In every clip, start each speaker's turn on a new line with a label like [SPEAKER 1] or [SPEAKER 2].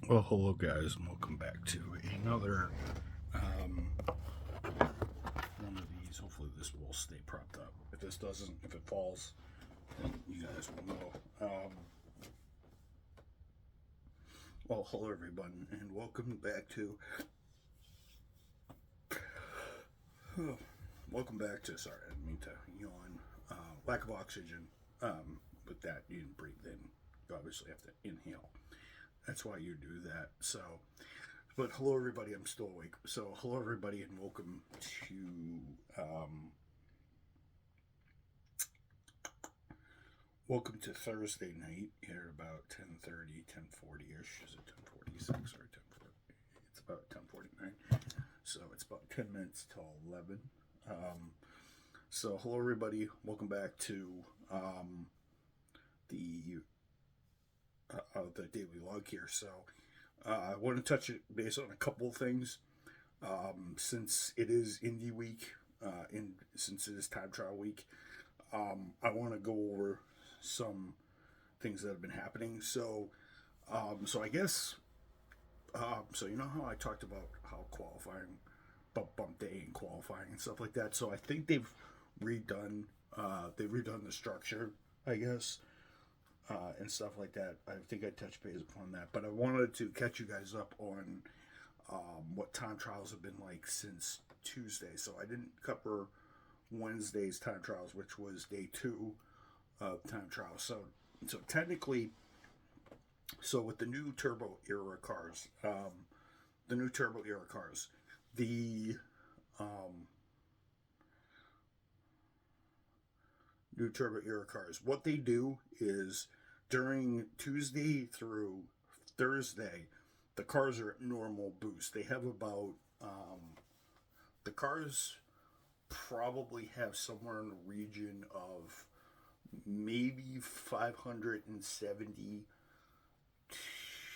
[SPEAKER 1] Well, hello guys, and welcome back to another one of these. Hopefully this will stay propped up. If this doesn't, if it falls, then you guys will know. Well, hello everyone, and welcome back to welcome back to. Sorry, I didn't mean to yawn. Lack of oxygen. With that, you didn't breathe in. You obviously have to inhale. That's why you do that. So, but hello everybody. I'm still awake. So hello everybody, and welcome to Thursday night here about 10:30, 10:40ish. Is it 10:46 or 10:40? It's about 10:49. So it's about 10 minutes till 11. So hello everybody. Welcome back to the daily log here. So I want to touch it based on a couple of things. Since it is Indy week, since it is time trial week, I want to go over some things that have been happening. So I guess, so you know how I talked about how qualifying, bump day and qualifying and stuff like that. So I think redone, they've redone the structure, I guess, and stuff like that. I think I touched base upon that, but I wanted to catch you guys up on what time trials have been like since Tuesday. So I didn't cover Wednesday's time trials, which was day 2 of time trials. So technically, so with the new turbo era cars, the new turbo era cars, the new turbo era cars, what they do is during Tuesday through Thursday, the cars are at normal boost. They have about the cars probably have somewhere in the region of maybe 570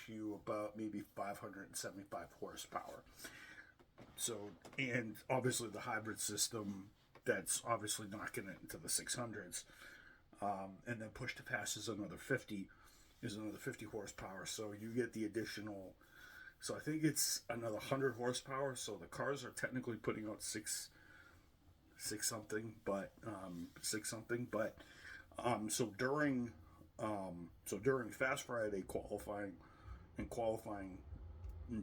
[SPEAKER 1] to about maybe 575 horsepower. So, and obviously the hybrid system, that's obviously knocking it into the 600s. And then push to pass is another 50 horsepower. So you get the additional. So I think it's another 100 horsepower. So the cars are technically putting out six something, but so during Fast Friday qualifying and qualifying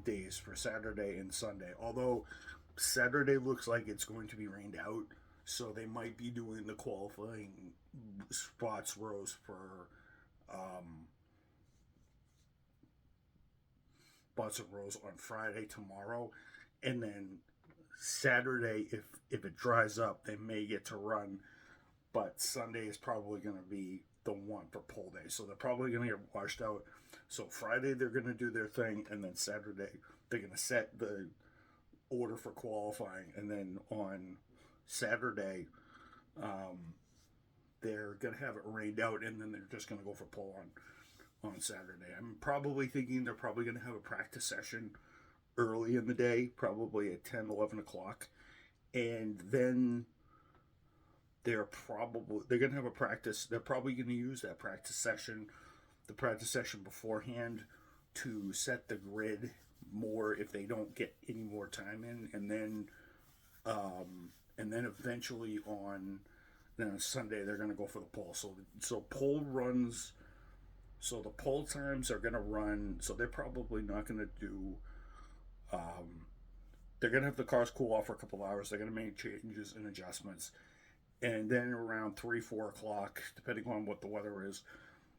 [SPEAKER 1] days for Saturday and Sunday, although Saturday looks like it's going to be rained out, so they might be doing the qualifying spots rows for on Friday tomorrow, and then Saturday, if it dries up, they may get to run, but Sunday is probably going to be the one for pole day, so they're probably going to get washed out. So Friday they're going to do their thing, and then Saturday they're going to set the order for qualifying, and then on Saturday they're going to have it rained out, and then they're just going to go for pole on Saturday. I'm probably thinking they're probably going to have a practice session early in the day, probably at 10, 11 o'clock, and then they're going to have a practice. They're probably going to use the practice session beforehand to set the grid more if they don't get any more time in, and then eventually on Sunday they're going to go for the pole. So pole runs. So the pole times are going to run. So they're probably not going to do. They're going to have the cars cool off for a couple hours. They're going to make changes and adjustments, and then around 3, 4 o'clock, depending on what the weather is,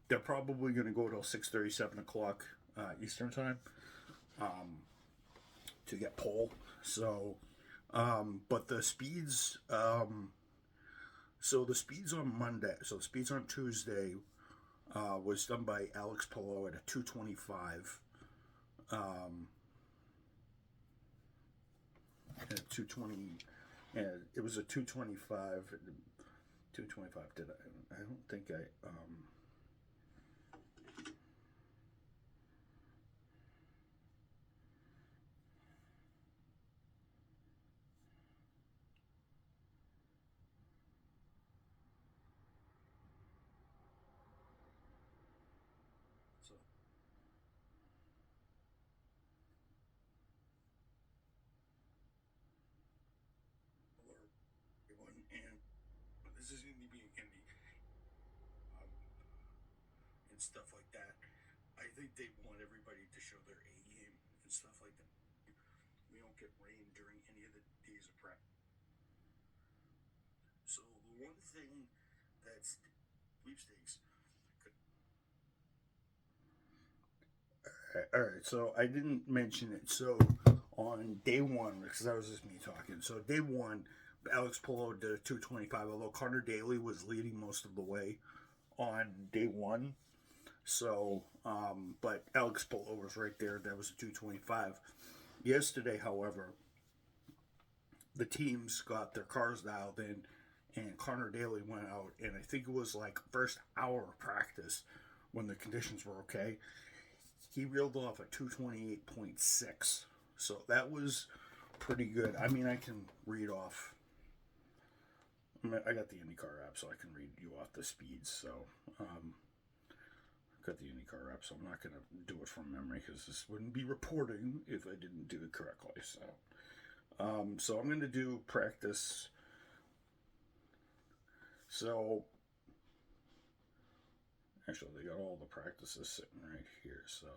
[SPEAKER 1] they're probably going to go till 6:30, 7 o'clock Eastern time to get pole. So, but the speeds. So the speeds on Monday. So the speeds on Tuesday was done by Alex Pillow at a 225. At 220, and it was a 225. 225. Did I? I don't think I. So and stuff like that. I think they want everybody to show their A game and stuff like that. We don't get rain during any of the days of prep. So the one thing that's sweepstakes. All right, so I didn't mention it. So on day one, because that was just me talking. So day one, Alex Polo did a 225, although Connor Daly was leading most of the way on day one. So, but Alex Polo was right there. That was a 225. Yesterday, however, the teams got their cars dialed in, and Connor Daly went out, and I think it was like first hour of practice when the conditions were okay. He reeled off a 228.6. So that was pretty good. I mean, I can read off. I got the IndyCar app, so I can read you off the speeds. So, got the IndyCar app, so I'm not going to do it from memory because this wouldn't be reporting if I didn't do it correctly. So I'm going to do practice. So, actually, they got all the practices sitting right here. So.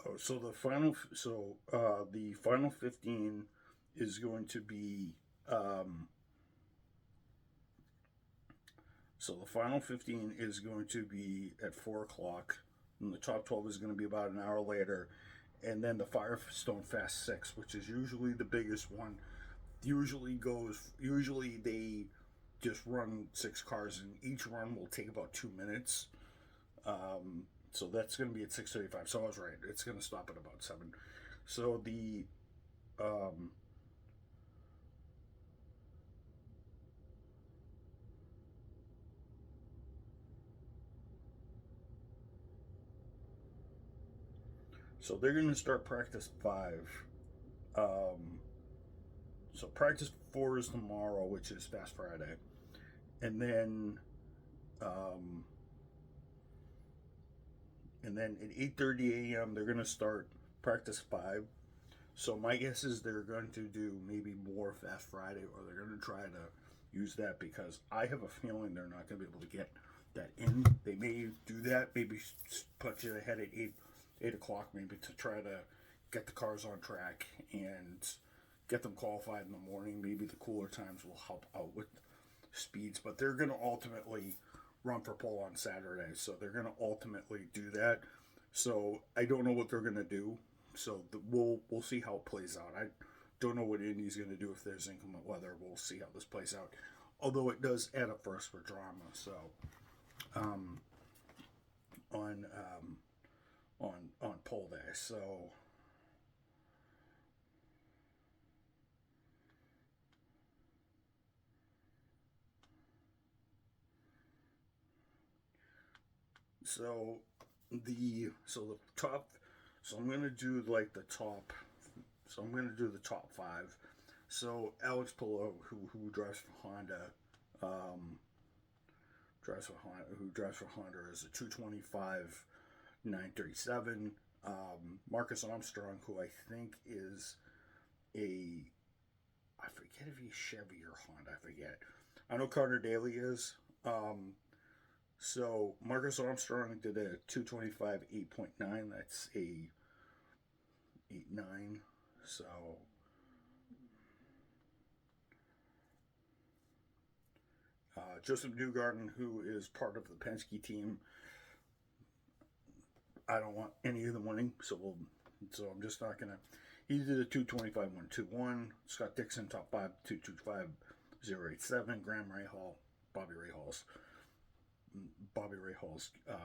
[SPEAKER 1] Oh, so the final 15 is going to be the final 15 is going to be at 4 o'clock, and the top 12 is going to be about an hour later, and then the Firestone Fast 6, which is usually the biggest one, usually they just run 6 cars, and each run will take about 2 minutes. So that's going to be at 6:35. So I was right. It's going to stop at about 7. So um, they're going to start practice 5. Um, so practice 4 is tomorrow, which is Fast Friday, and then um, at 8:30 a.m. they're going to start practice 5. So my guess is they're going to do maybe more Fast Friday, or they're going to try to use that, because I have a feeling they're not going to be able to get that in. They may do that, maybe punch it ahead at 8 o'clock, maybe to try to get the cars on track and get them qualified in the morning. Maybe the cooler times will help out with speeds, but they're going to ultimately run for pole on Saturday, so they're going to ultimately do that. So I don't know what they're going to do. So we'll see how it plays out. I don't know what Indy's going to do if there's inclement weather. We'll see how this plays out. Although it does add up for us for drama. So on poll day. So the top. So I'm gonna do like the top. So I'm gonna do the top 5. So Alex Pillow, who drives for Honda, who drives for Honda is a 225 937. Marcus Armstrong, who I think is I forget if he's Chevy or Honda. I forget. I know Connor Daly is. So Marcus Armstrong did a 225 8.9. That's a 8.9. So Joseph Newgarden, who is part of the Penske team, I don't want any of them winning, so I'm just not gonna. He did a 225 121. Scott Dixon top 5 225 087. Graham Rahal, Bobby Rahall's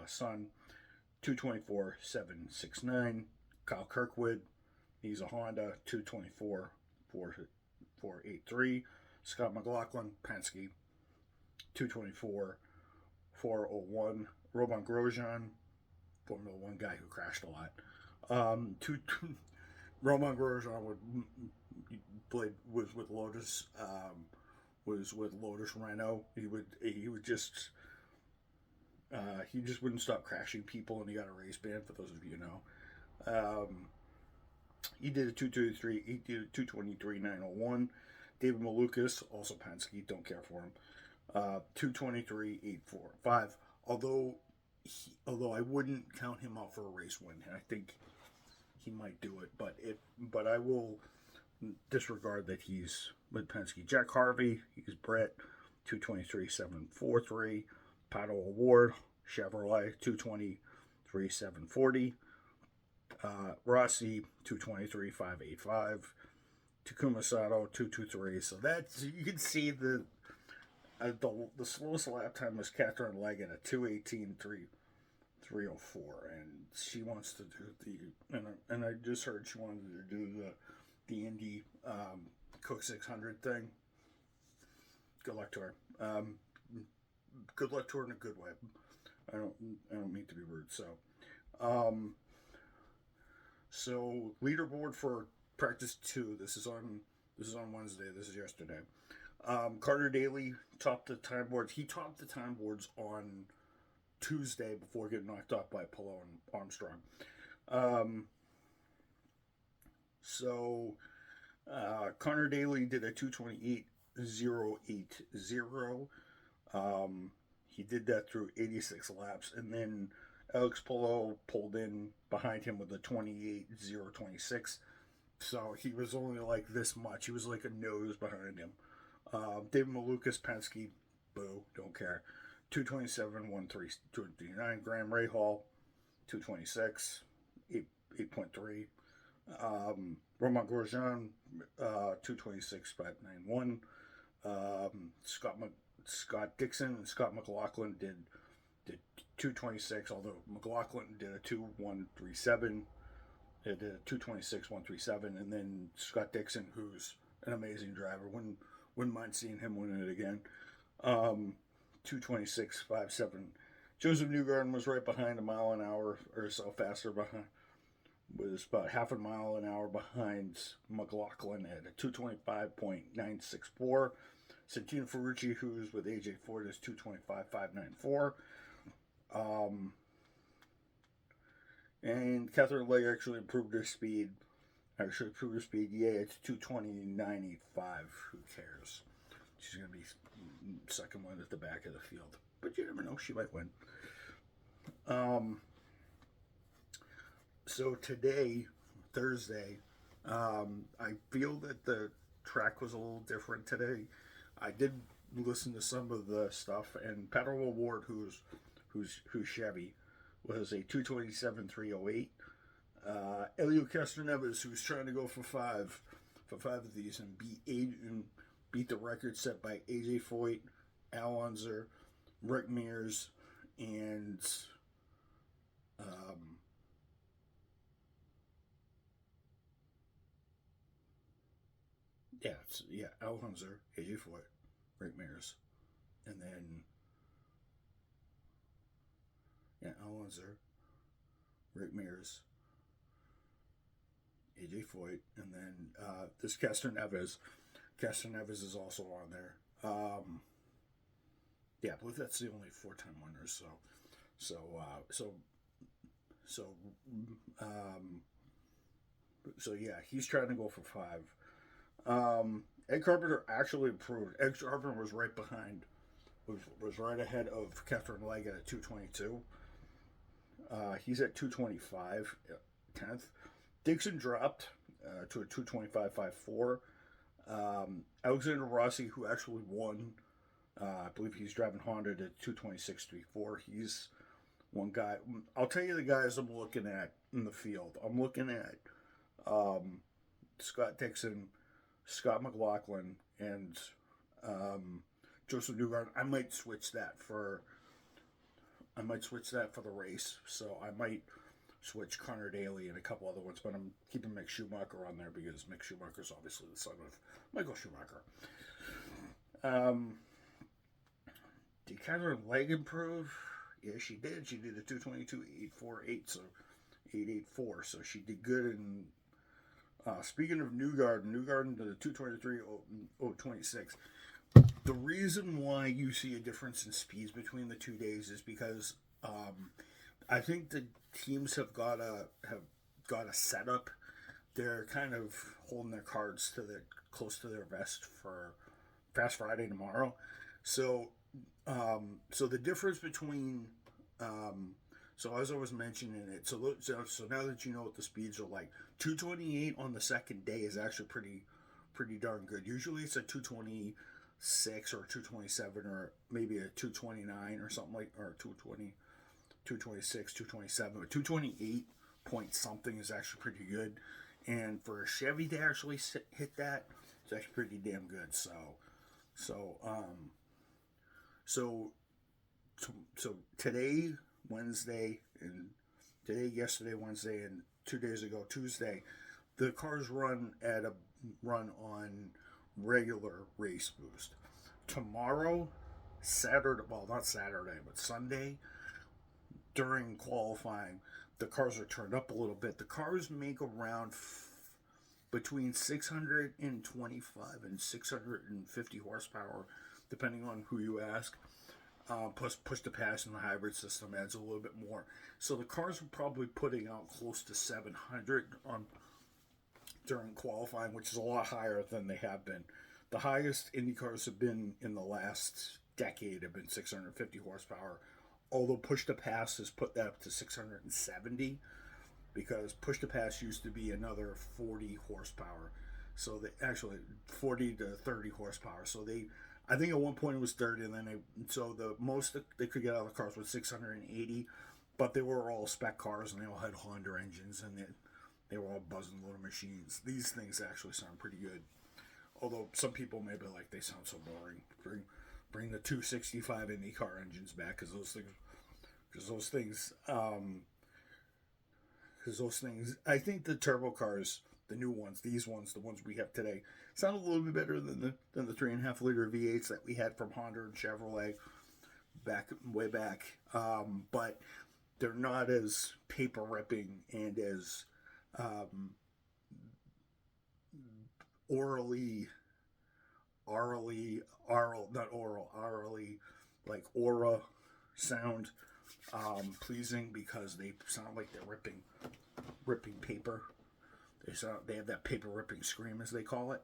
[SPEAKER 1] son, 224 769. Kyle Kirkwood, he's a Honda, 224 483. Scott McLaughlin, Penske, 224 401. Roman Grosjean, Formula One guy who crashed a lot. Roman Grosjean was with Lotus. Was with Lotus Renault. He would just he just wouldn't stop crashing people, and he got a race ban. For those of you who know, he did a 223. He did a 223.901. David Malukas, also Penske, don't care for him. 223.845. Although I wouldn't count him out for a race win, and I think he might do it, but I will disregard that he's with Penske. Jack Harvey, he's Brett, 223.743. Pato Award, Chevrolet, 223.740. Rossi, 223.585. Takuma Sato, 223. So that's, you can see the slowest lap time was Catherine Leggett at 2:18.304, and she wants to do and I just heard she wanted to do the Indy Cook 600 thing. Good luck to her. Good luck to her in a good way. I don't mean to be rude. So leaderboard for practice 2. This is on Wednesday. This is yesterday. Carter Daly topped the time boards. He topped the time boards on Tuesday before getting knocked off by Palou and Armstrong. Connor Daly did a 228.080. He did that through 86 laps, and then Alex Palou pulled in behind him with a 28.026. So he was only like this much. He was like a nose behind him. David Malukas, Penske, boo, don't care. 227.139. Graham Rahal, 226, 8.3. Romain Grosjean, 226.591. Scott Dixon and Scott McLaughlin did 226, although McLaughlin did a 2:137. It did a 226.137, and then Scott Dixon, who's an amazing driver, wouldn't mind seeing him win it again. 226.57. Joseph Newgarden was right behind, a mile an hour or so faster behind. Was about half a mile an hour behind McLaughlin at a 225.964. Santino Ferrucci, who's with AJ Ford, is 225.594. And Catherine Legg actually improved her speed. Yeah, it's 220.985. Who cares? She's going to be second one at the back of the field. But you never know, she might win. So today, Thursday, I feel that the track was a little different today. I did listen to some of the stuff, and Pato Award, who's Chevy, was a 227.308. Elio Castroneves, who's trying to go for five of these and beat the record set by AJ Foyt, Al Unser, Rick Mears, and Al Unser, AJ Foyt, Rick Mears, and then Al Unser, Rick Mears, AJ Foyt, and then this Castroneves. Castroneves is also on there. I believe that's the only 4-time winners. So he's trying to go for 5. Ed Carpenter actually improved. Ed Carpenter was right behind, was right ahead of Catherine Legg at 222. He's at 225, 10th. Dixon dropped to a 225.54. Alexander Rossi, who actually won, I believe he's driving Honda at 226.34. He's one guy. I'll tell you the guys I'm looking at in the field. I'm looking at Scott Dixon, Scott McLaughlin, and Joseph Newgarden. I might switch that for the race. So I might switch Connor Daly and a couple other ones, but I'm keeping Mick Schumacher on there because Mick Schumacher's obviously the son of Michael Schumacher. Did Catherine leg improve? Yeah, she did. She did a 222.848, so 884. So she did good. And speaking of Newgarden did a 223.026. The reason why you see a difference in speeds between the 2 days is because I think the teams have got a setup. They're kind of holding their cards to the close to their vest for Fast Friday tomorrow. So so the difference between so as I was mentioning it, so now that you know what the speeds are like, 228 on the second day is actually pretty darn good. Usually it's a 226 or 227 or maybe a 229 or something like or 220, 226, 227, but 228 point something is actually pretty good. And for a Chevy to actually hit that, it's actually pretty damn good. So so so today, Wednesday, and today, yesterday, Wednesday, and 2 days ago, Tuesday, the cars run on regular race boost. Tomorrow, Saturday, well, not Saturday, but Sunday, during qualifying, the cars are turned up a little bit. The cars make around between 625 and 650 horsepower, depending on who you ask. Plus, push to pass in the hybrid system adds a little bit more. So the cars are probably putting out close to 700 on during qualifying, which is a lot higher than they have been. The highest Indy cars have been in the last decade have been 650 horsepower, although push to pass has put that up to 670 because push to pass used to be another 40 horsepower. So they actually 40 to 30 horsepower. So they, I think at one point it was 30, and then so the most that they could get out of the cars was 680, but they were all spec cars and they all had Honda engines and they were all buzzing little machines. These things actually sound pretty good. Although some people may be like, they sound so boring. Bring the 265 Indy car engines back because those things, I think the turbo cars, the new ones, these ones, the ones we have today, sound a little bit better than the 3.5 liter V8s that we had from Honda and Chevrolet way back. But they're not as paper ripping and as orally, not oral, orally, like aura sound pleasing because they sound like they're ripping paper. They have that paper ripping scream as they call it.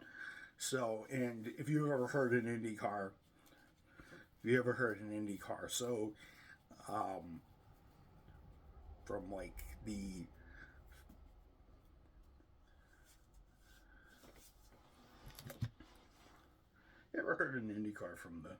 [SPEAKER 1] So, and if you ever heard an Indy car, so from like the you ever heard an Indy car from the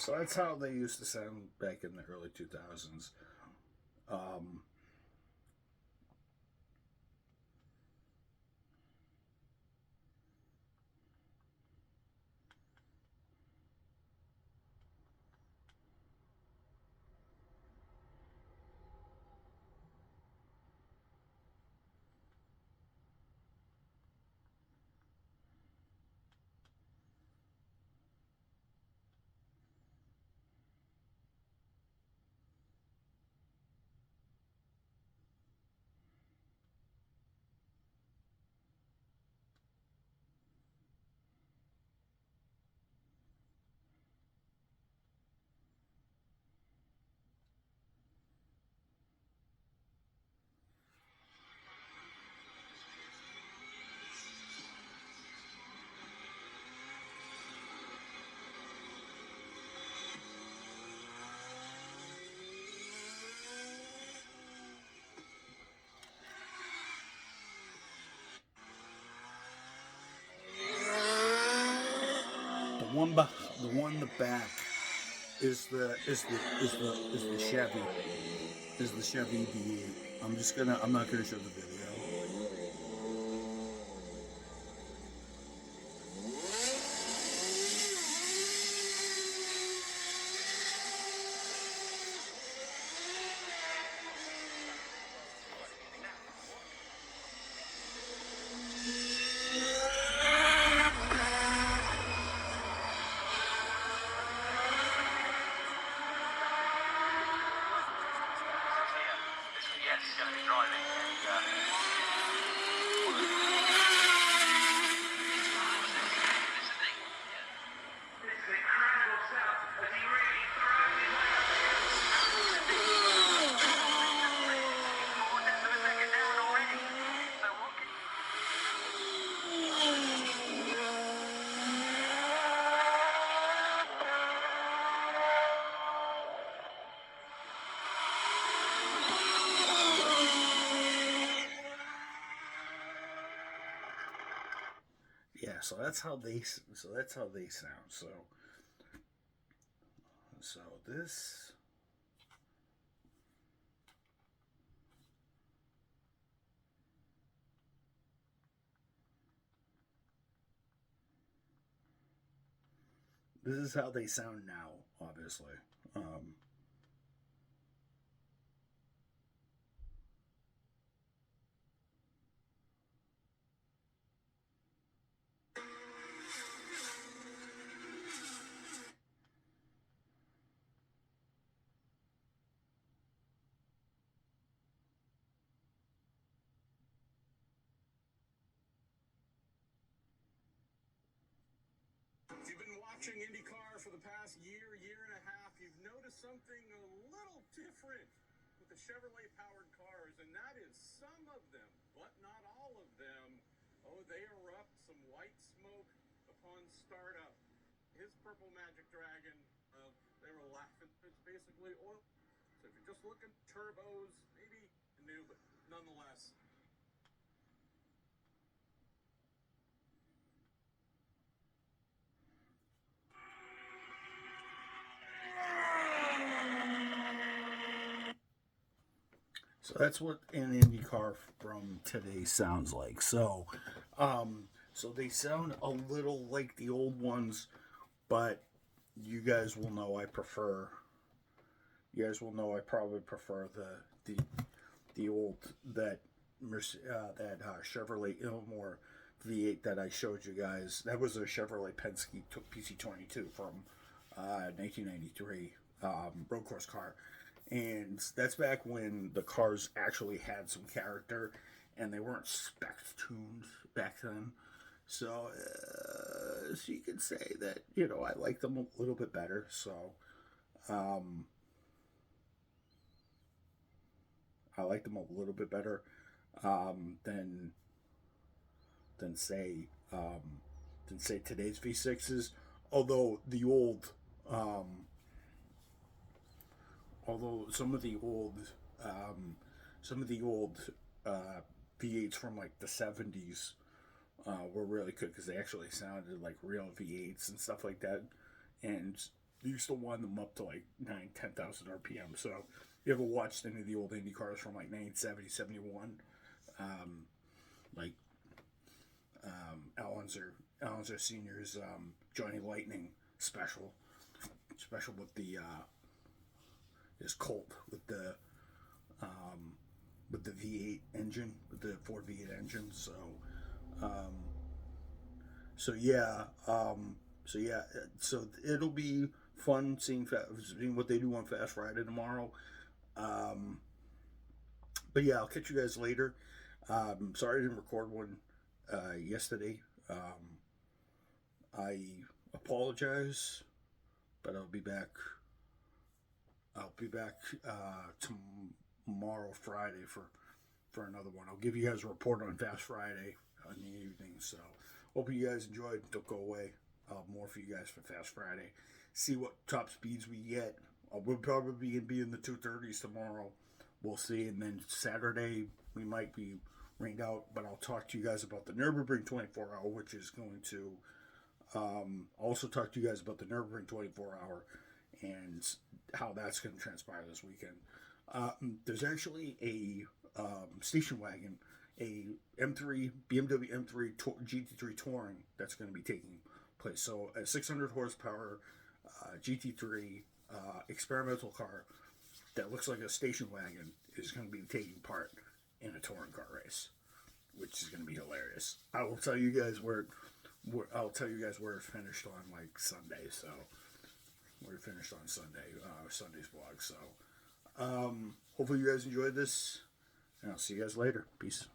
[SPEAKER 1] so that's how they used to sound back in the early 2000s. Um, the one in the back is the Chevy V8. I'm not gonna show the video. Yeah, so that's how they sound. So this is how they sound now, obviously. Um,
[SPEAKER 2] If you've been watching IndyCar for the past year and a half, you've noticed something a little different with the Chevrolet-powered cars, and that is some of them, but not all of them. Oh, they erupt some white smoke upon startup. His Purple Magic Dragon, they were laughing. It's basically oil. So if you're just looking turbos, maybe new, but nonetheless.
[SPEAKER 1] so that's what an Indy car from today sounds like. So they sound a little like the old ones, but you guys will know I prefer. You guys will know I probably prefer the old Chevrolet Ilmore V8 that I showed you guys. That was a Chevrolet Penske PC22 from 1993 road course car, and that's back when the cars actually had some character, and they weren't spec tuned back then. So you could say that I like them a little bit better. Um, I like them a little bit better um, than than say um, than say today's V6s. Although the old, um, although some of the old uh, V8s from like the '70s were really good because they actually sounded like real V8s and stuff like that. And they used to wind them up to like 10,000 RPM. So you ever watched any of the old Indy cars from like 1970, 71? Like Al Unser Senior's Johnny Lightning special with the his Colt with the V8 engine, with the Ford V8 engine. So it'll be fun seeing what they do on Fast Friday tomorrow. But yeah, I'll catch you guys later. Sorry I didn't record one yesterday. I apologize, but I'll be back. Tomorrow, Friday, for another one. I'll give you guys a report on Fast Friday in the evening. So hope you guys enjoyed. Don't go away. More for you guys for Fast Friday. See what top speeds we get. We'll probably be in the 230s tomorrow. We'll see. And then Saturday, we might be rained out. But I'll talk to you guys about the Nürburgring 24-hour, which is going to also talk to you guys about the Nürburgring 24-hour and how that's going to transpire this weekend. There's actually a station wagon, a BMW M3 GT3 Touring that's going to be taking place. So a 600 horsepower GT3 experimental car that looks like a station wagon is going to be taking part in a touring car race, which is going to be hilarious. I will tell you guys where it finished on like Sunday. So we're finished on Sunday, Sunday's vlog. So hopefully you guys enjoyed this, and I'll see you guys later. Peace.